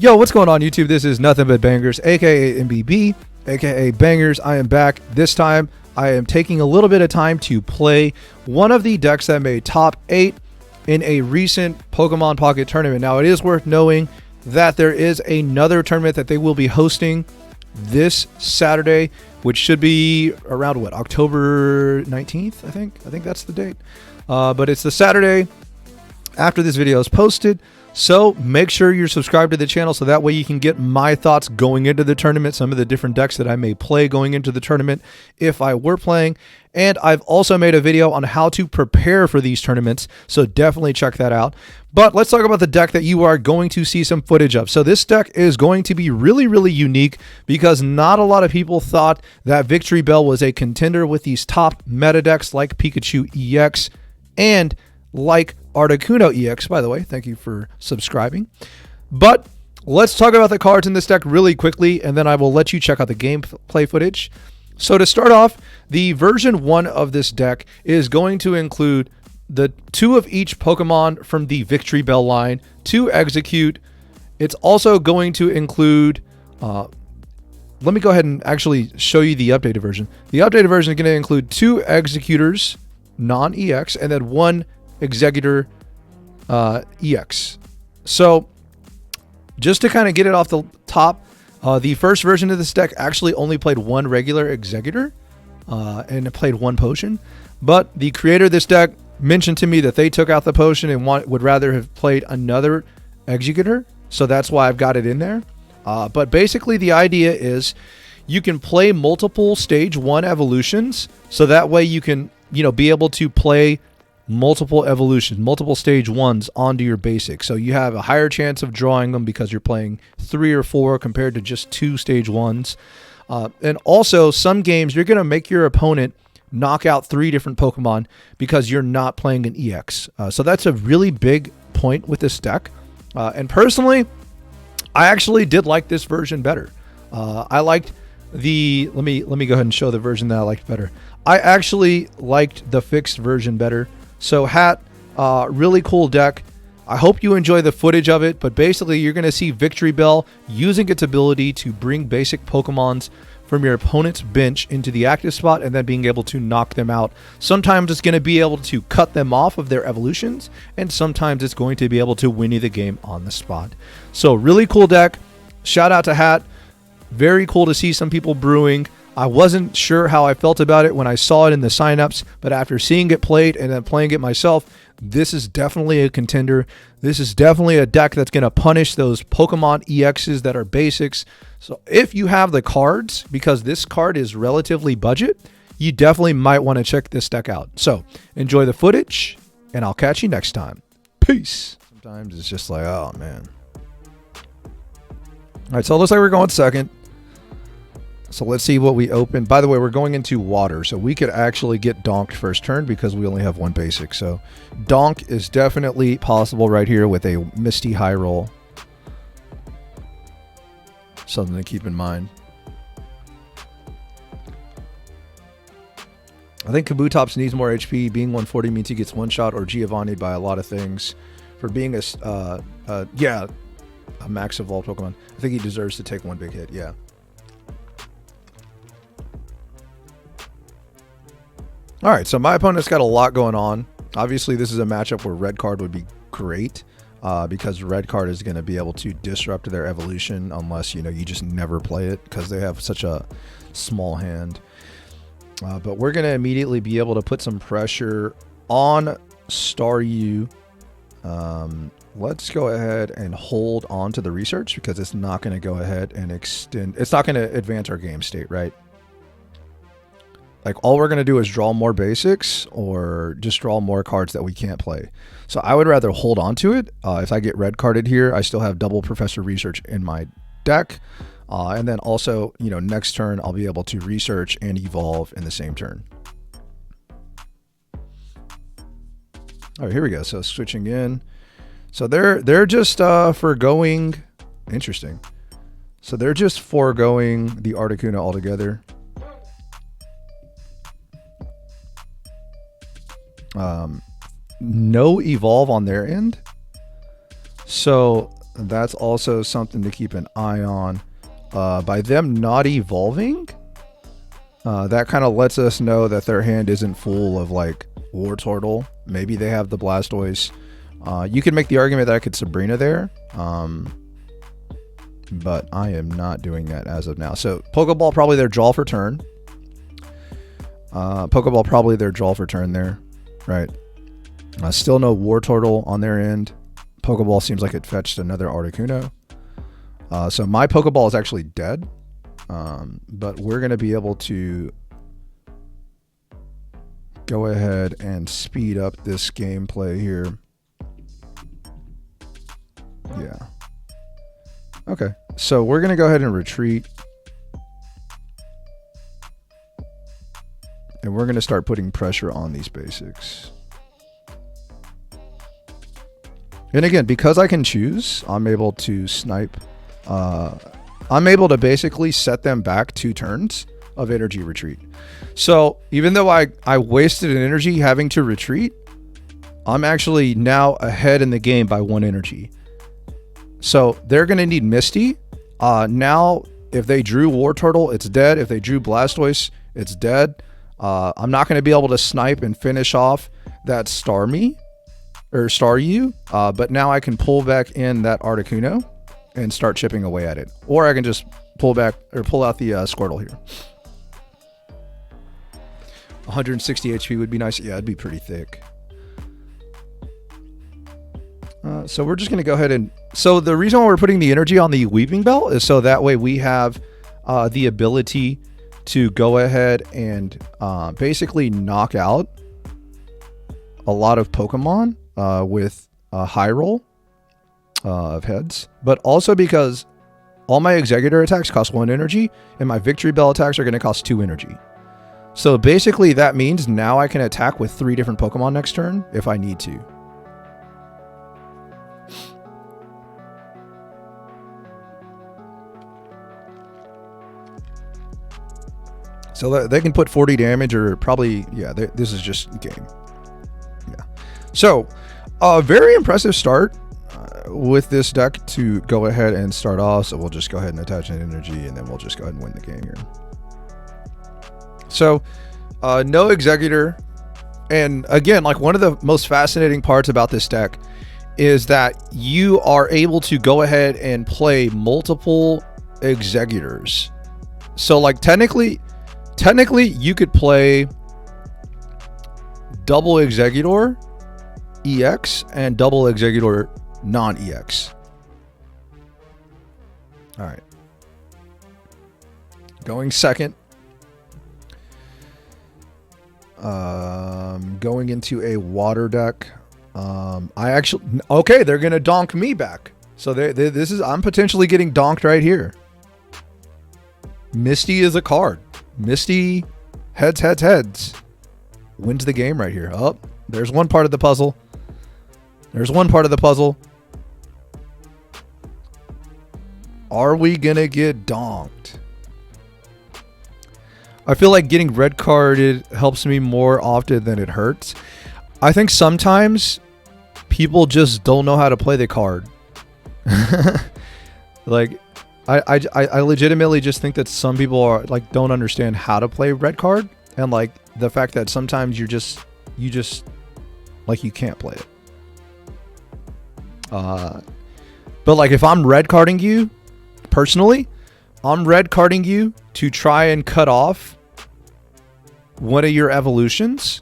Yo, what's going on YouTube? This is Nothing But Bangers, aka MBB, aka Bangers. I am back. This time, I am taking a little bit of time to play one of the decks that made top 8 in a recent Pokemon Pocket tournament. Now, it is worth knowing that there is another tournament that they will be hosting this Saturday, which should be around what, October 19th, I think that's the date. But it's the Saturday after this video is posted. So make sure you're subscribed to the channel so that way you can get my thoughts going into the tournament, some of the different decks that I may play going into the tournament if I were playing. And I've also made a video on how to prepare for these tournaments, so definitely check that out. But let's talk about the deck that you are going to see some footage of. So this deck is going to be really, really unique because not a lot of people thought that Victreebell was a contender with these top meta decks like Pikachu EX and like Articuno EX, by the way. Thank you for subscribing. But let's talk about the cards in this deck really quickly, and then I will let you check out the gameplay footage. So to start off, the version 1 of this deck is going to include the 2 of each Pokemon from the Victreebell line to execute. It's also going to include, let me go ahead and actually show you the updated version. The updated version is going to include 2 Executors, non-EX, and then 1 Executor EX. So just to kind of get it off the top, the first version of this deck actually only played 1 regular Executor and it played 1 potion. But the creator of this deck mentioned to me that they took out the potion and would rather have played another Executor. So that's why I've got it in there. But basically the idea is you can play multiple stage 1 evolutions. So that way you can, be able to play multiple evolutions, multiple stage 1s onto your basic. So you have a higher chance of drawing them because you're playing 3 or 4 compared to just 2 stage 1s. And also some games you're going to make your opponent knock out 3 different Pokemon because you're not playing an EX. So that's a really big point with this deck. And personally, I actually did like this version better. I liked the, let me go ahead and show the version that I liked better. I actually liked the fixed version better. So Hat, really cool deck. I hope you enjoy the footage of it, but basically you're going to see Victreebell using its ability to bring basic Pokemons from your opponent's bench into the active spot and then being able to knock them out. Sometimes it's going to be able to cut them off of their evolutions, and sometimes it's going to be able to win you the game on the spot. So really cool deck. Shout out to Hat. Very cool to see some people brewing. I wasn't sure how I felt about it when I saw it in the signups, but after seeing it played and then playing it myself, this is definitely a contender. This is definitely a deck that's going to punish those Pokemon EXs that are basics. So if you have the cards, because this card is relatively budget, you definitely might want to check this deck out. So enjoy the footage, and I'll catch you next time. Peace. Sometimes it's just like, oh man. All right, so it looks like we're going second. So let's see what we open. By the way, we're going into water, so we could actually get donked first turn because we only have 1 basic. So donk is definitely possible right here with a Misty High Roll. Something to keep in mind. I think Kabutops needs more HP. Being 140 means he gets one shot or Giovanni'd by a lot of things. For being a max evolved Pokemon, I think he deserves to take 1 big hit. Yeah. All right, so my opponent's got a lot going on. Obviously, this is a matchup where red card would be great because red card is going to be able to disrupt their evolution unless, you just never play it because they have such a small hand. But we're going to immediately be able to put some pressure on Staryu. Let's go ahead and hold on to the research because it's not going to go ahead and extend. It's not going to advance our game state, right? Like all we're going to do is draw more basics or just draw more cards that we can't play. So I would rather hold on to it. If I get red carded here, I still have double Professor Research in my deck. And then also, next turn I'll be able to research and evolve in the same turn. All right, here we go. So switching in. So they're just foregoing. Interesting. So they're just foregoing the Articuno altogether. No evolve on their end. So that's also something to keep an eye on. By them not evolving, that kind of lets us know that their hand isn't full of like War Turtle. Maybe they have the Blastoise. You could make the argument that I could Sabrina there, but I am not doing that as of now. So Pokeball probably their draw for turn. Pokeball probably their draw for turn there, right? Still no War Turtle on their end. Pokeball seems like it fetched another Articuno. So my Pokeball is actually dead, but we're going to be able to go ahead and speed up this gameplay here. Yeah. Okay, so we're going to go ahead and retreat. And we're going to start putting pressure on these basics. And again, because I can choose, I'm able to snipe. I'm able to basically set them back 2 turns of energy retreat. So even though I wasted an energy having to retreat, I'm actually now ahead in the game by 1 energy. So they're going to need Misty. Now, if they drew War Turtle, it's dead. If they drew Blastoise, it's dead. I'm not going to be able to snipe and finish off that Starmie or Staryu, but now I can pull back in that Articuno and start chipping away at it. Or I can just pull back or pull out the Squirtle here. 160 HP would be nice. Yeah, it'd be pretty thick. So we're just going to go ahead and... So the reason why we're putting the energy on the Weeping Bell is so that way we have the ability to go ahead and basically knock out a lot of Pokemon with a high roll of heads. But also because all my Executor attacks cost 1 energy and my Victreebell attacks are going to cost 2 energy. So basically that means now I can attack with 3 different Pokemon next turn if I need to. So they can put 40 damage or probably, yeah, this is just game. Yeah. So, a very impressive start with this deck to go ahead and start off. So we'll just go ahead and attach an energy and then we'll just go ahead and win the game here. So, no Executor. And again, like one of the most fascinating parts about this deck is that you are able to go ahead and play multiple Executors. So like technically you could play double Executor EX and double Executor non-EX. All right. Going second. Going into a water deck. Okay, they're going to donk me back. So I'm potentially getting donked right here. Misty is a card. Misty heads wins the game right here. Oh, there's one part of the puzzle. Are we gonna get donked? I feel like getting red carded helps me more often than it hurts. I think sometimes people just don't know how to play the card. Like I legitimately just think that some people are like don't understand how to play red card, and like the fact that sometimes you just like you can't play it. But like if I'm red carding you personally, I'm red carding you to try and cut off one of your evolutions.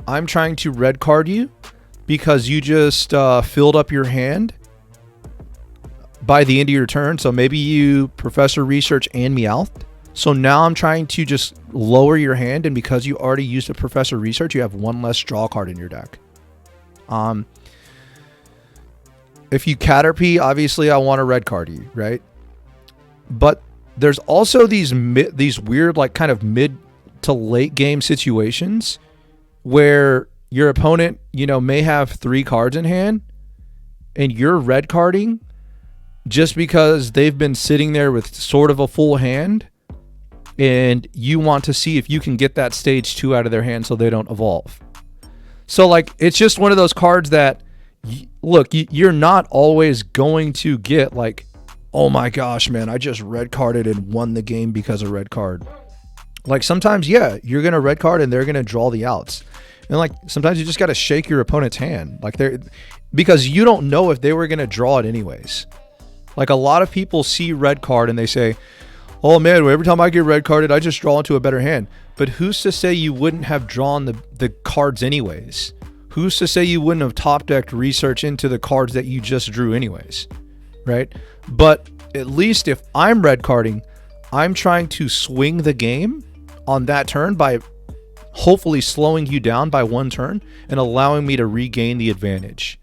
I'm trying to red card you because you just filled up your hand by the end of your turn. So maybe you Professor Research and Meowth. So now I'm trying to just lower your hand, and because you already used a Professor Research, you have 1 less draw card in your deck. If you Caterpie, obviously I want to red card you, right? But there's also these weird like kind of mid to late game situations where your opponent, may have 3 cards in hand and you're red carding just because they've been sitting there with sort of a full hand, and you want to see if you can get that stage 2 out of their hand so they don't evolve. So like it's just one of those cards that Look, you're not always going to get like, oh my gosh, man, I just red carded and won the game because of red card. Like sometimes, yeah, you're going to red card and they're going to draw the outs. And like sometimes you just got to shake your opponent's hand. Like because you don't know if they were going to draw it anyways. Like a lot of people see red card and they say, oh man, every time I get red carded, I just draw into a better hand. But who's to say you wouldn't have drawn the cards anyways? Who's to say you wouldn't have top decked research into the cards that you just drew anyways? Right? But at least if I'm red carding, I'm trying to swing the game on that turn by hopefully slowing you down by one turn and allowing me to regain the advantage.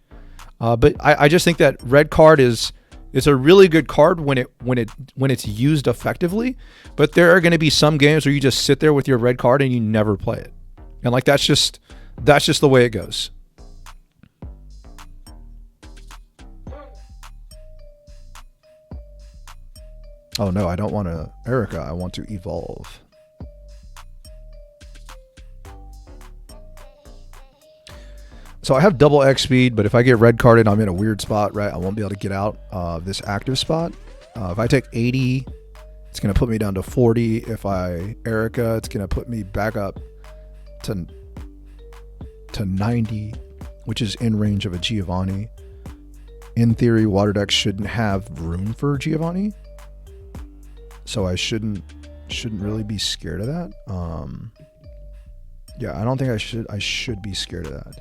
But I just think that red card is a really good card when it's used effectively. But there are going to be some games where you just sit there with your red card and you never play it, and like that's just the way it goes. Oh no, I don't want to Erica. I want to evolve. So I have double X speed, but if I get red carded, I'm in a weird spot, right? I won't be able to get out of this active spot. If I take 80, it's going to put me down to 40. If I Erica, it's going to put me back up to 90, which is in range of a Giovanni. In theory, water decks shouldn't have room for Giovanni, so I shouldn't really be scared of that. Yeah, I don't think I should be scared of that.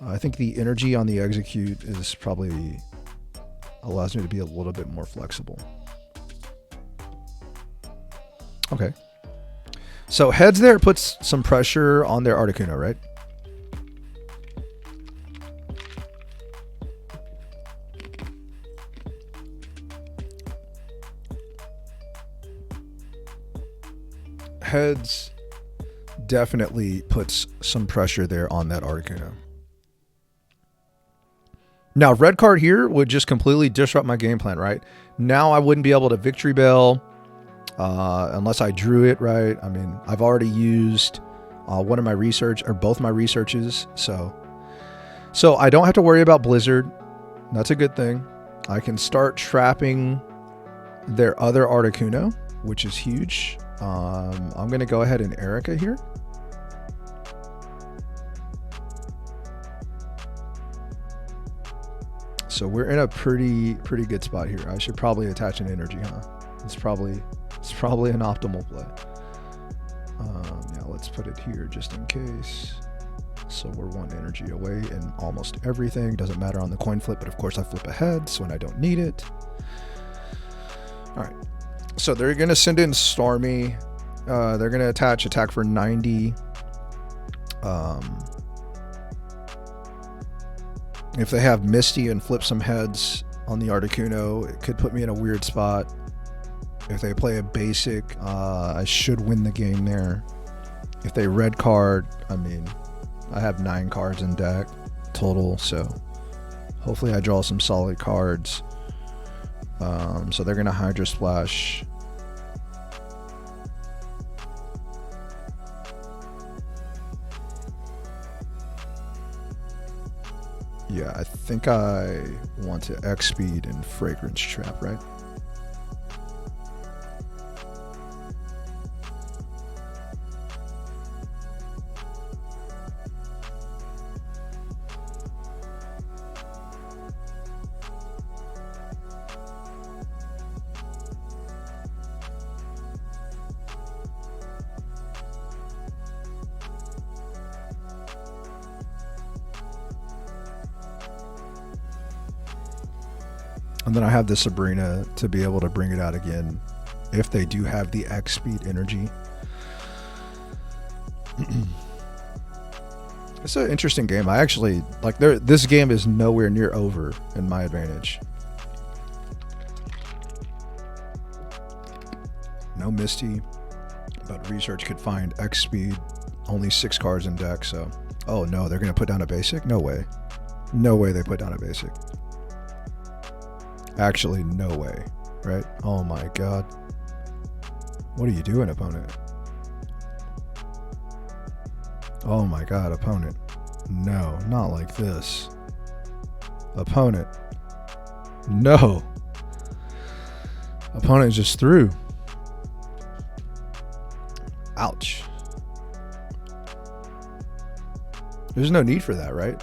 I think the energy on the execute is probably allows me to be a little bit more flexible. Okay. So heads there puts some pressure on their Articuno, right? Heads definitely puts some pressure there on that Articuno. Now, red card here would just completely disrupt my game plan, right? Now I wouldn't be able to Victreebell unless I drew it, right? I mean, I've already used one of my research, or both my researches, so I don't have to worry about Blizzard. That's a good thing. I can start trapping their other Articuno, which is huge. I'm going to go ahead and Erica here. So we're in a pretty good spot here. I should probably attach an energy, huh? It's probably an optimal play. Yeah, let's put it here just in case. So we're one energy away in almost everything. Doesn't matter on the coin flip, but of course I flip ahead, so when I don't need it. All right. So they're gonna send in Stormy. They're gonna attach attack for 90. If they have Misty and flip some heads on the Articuno, it could put me in a weird spot. If they play a basic, I should win the game there. If they red card, I mean, I have 9 cards in deck total, so hopefully I draw some solid cards. So they're going to Hydro Splash. Yeah, I think I want to X speed and Fragrance Trap, right? And then I have the Sabrina to be able to bring it out again if they do have the X speed energy. It's an interesting game. I actually like this game is nowhere near over in my advantage. No Misty, but research could find X speed. Only 6 cards in deck, so oh no, they're gonna put down a basic? No way. No way they put down a basic. Actually, no way, right? Oh my god. What are you doing, opponent? Oh my god, opponent. No, not like this. Opponent. No. Opponent just threw. Ouch. There's no need for that, right?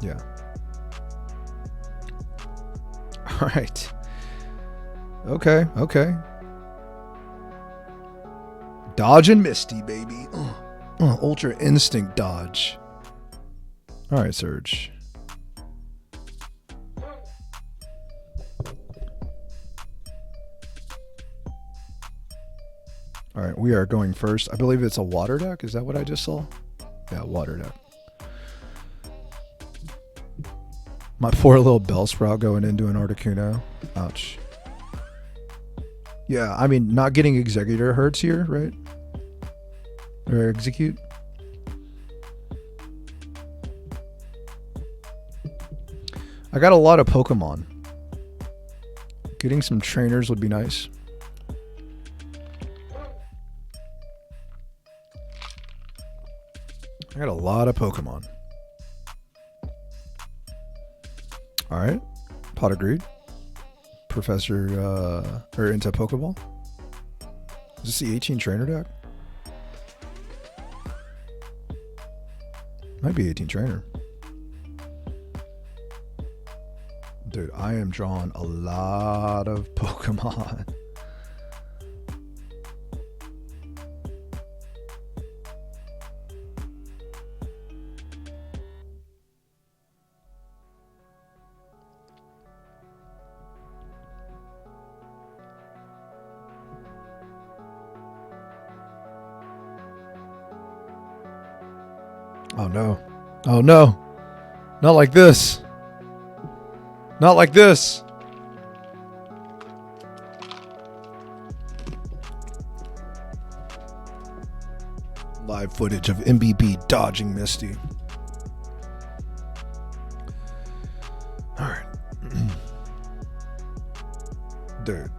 Yeah. All right. Okay, okay. Dodge and Misty, baby. Ultra Instinct dodge. All right, Surge. All right, we are going first. I believe it's a water deck. Is that what I just saw? Yeah, water deck. My poor little Bellsprout going into an Articuno. Ouch. Yeah, I mean, not getting Executor hurts here, right? Or Execute. I got a lot of Pokemon. Getting some trainers would be nice. I got a lot of Pokemon. All right. Pot of Greed. Professor, or into Pokeball. Is this the 18 trainer deck? Might be 18 trainer. Dude, I am drawing a lot of Pokemon. Oh no. Oh no. Not like this. Not like this. Live footage of MBB dodging Misty. Alright. Dude,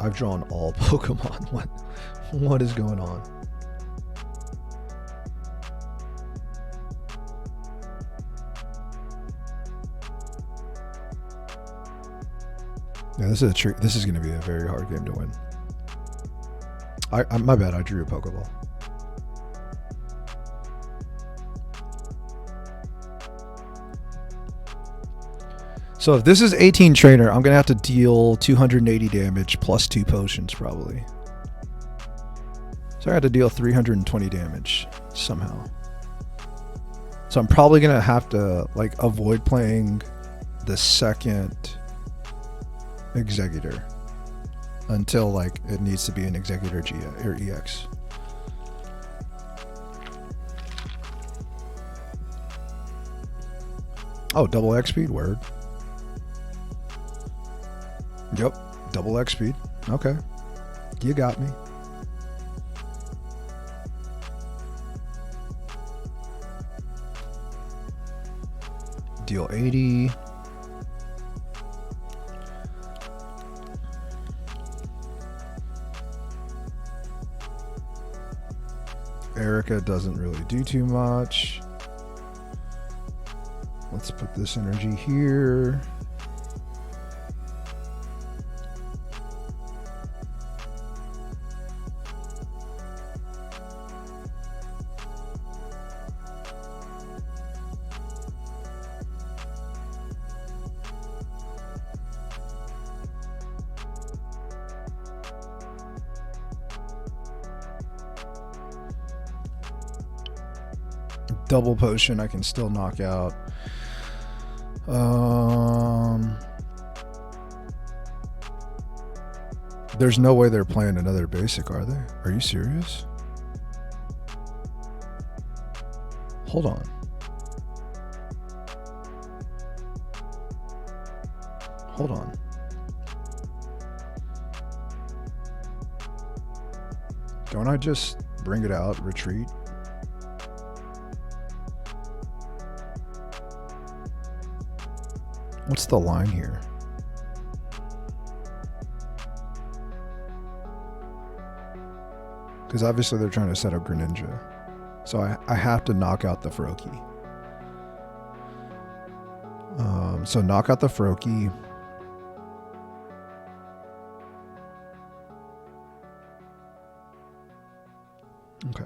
I've drawn all Pokemon. What is going on? Yeah, this is going to be a very hard game to win. My bad. I drew a Pokeball. So if this is 18 trainer, I'm going to have to deal 280 damage plus 2 potions probably. So I have to deal 320 damage somehow. So I'm probably going to have to like avoid playing the second Executor until like it needs to be an Executor G or EX. Oh, double X speed, word. Yep, double X speed. Okay, you got me. Deal 80. Erica doesn't really do too much. Let's put this energy here. Double potion I can still knock out. There's no way they're playing another basic, are they? Are you serious? Hold on. Hold on. Don't I just bring it out, retreat? What's the line here? Because obviously they're trying to set up Greninja. So I have to knock out the Froakie. So knock out the Froakie. Okay.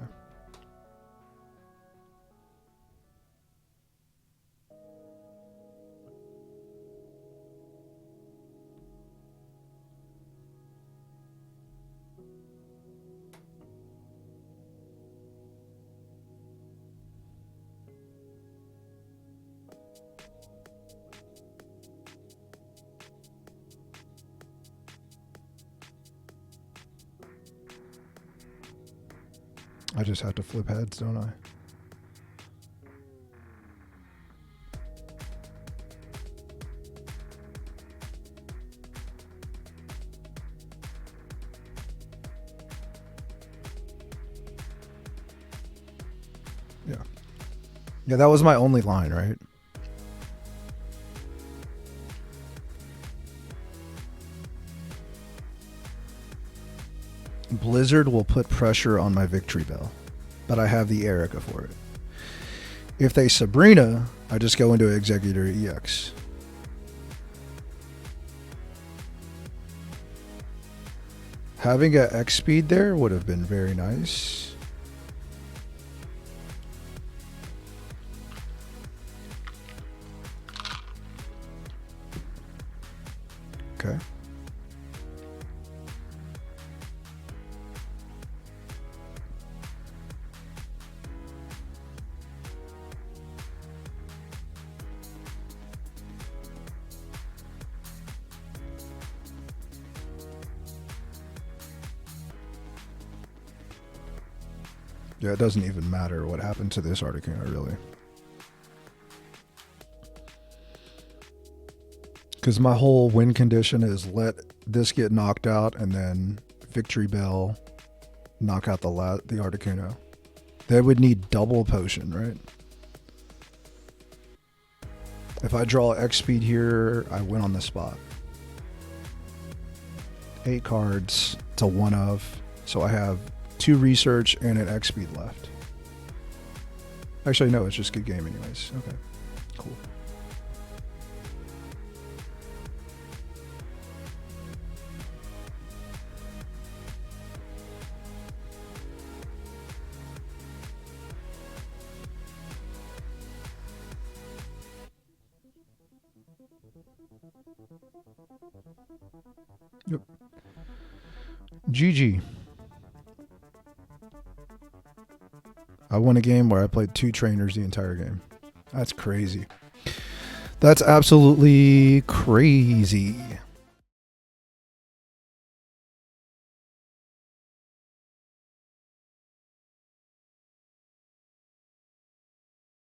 I just have to flip heads, don't I? Yeah. Yeah, that was my only line, right? Blizzard will put pressure on my Victreebell, but I have the Erica for it. If they Sabrina, I just go into Executor EX. Having an X speed there would have been very nice. Okay. Yeah, it doesn't even matter what happened to this Articuno, really. Because my whole win condition is let this get knocked out and then Victreebell knock out the Articuno. They would need double potion, right? If I draw X speed here, I win on the spot. 8 cards to 1 of, so I have 2 research and an X speed left. Actually, no, it's just good game anyways. Okay, cool. Yep. GG. I won a game where I played 2 trainers the entire game. That's crazy. That's absolutely crazy.